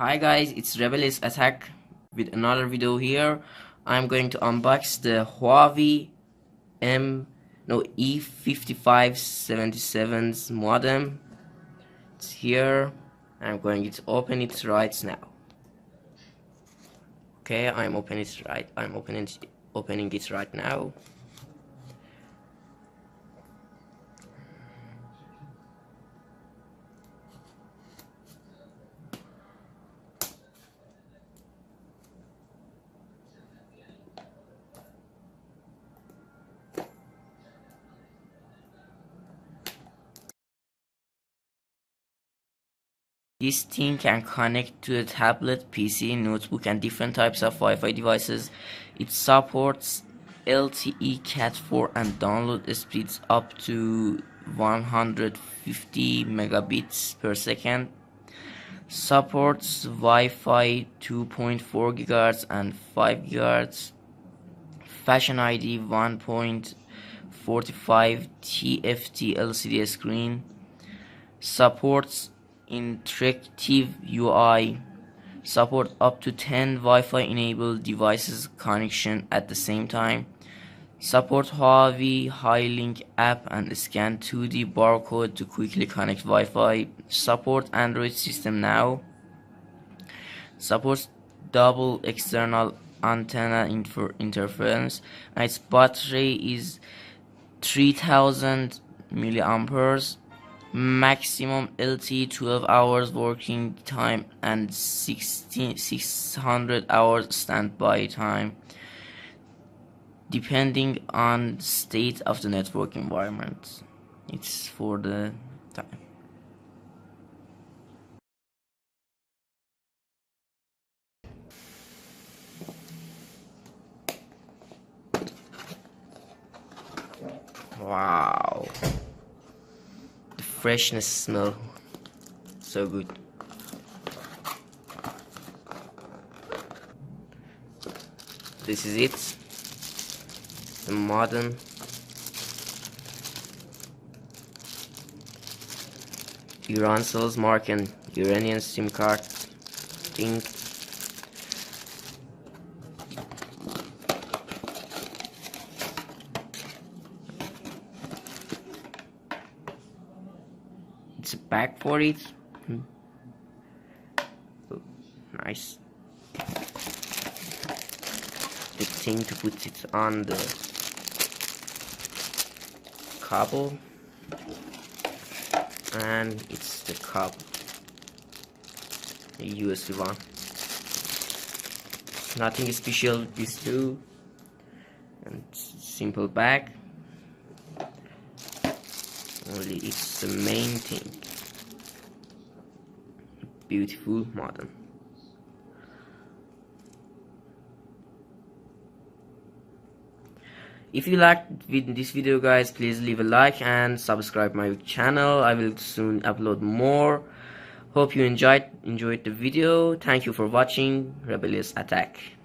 Hi guys, it's Rebellious Attack with another video here. I'm going to unbox the Huawei e5577s modem. It's here. I'm going to open it right now. Okay, I'm opening it right now. This thing can connect to a tablet, PC, notebook, and different types of Wi-Fi devices. It supports LTE Cat 4 and download speeds up to 150 megabits per second. Supports Wi-Fi 2.4 GHz and 5 GHz. Fashion ID 1.45 TFT LCD screen. Supports interactive UI, support up to 10 Wi-Fi enabled devices connection at the same time, support Huawei High-Link app and scan 2D barcode to quickly connect Wi-Fi, support Android system now, supports double external antenna interference, and its battery is 3000 milliamperes. Maximum LTE 12 hours working time and 600 hours standby time depending on state of the network environment. It's for the time. Wow, freshness smell, so good. This is it, the modern Iran cells mark and Iranian SIM card thing. It's a bag for it. Oh, nice. The thing to put it on the cable, and it's the cable, the USB one. Nothing special with this too, and simple bag. Only it's the main thing. Beautiful modem. If you liked this video guys, please leave a like and subscribe my channel. I will soon upload more. Hope you enjoyed the video. Thank you for watching. Rebellious Attack.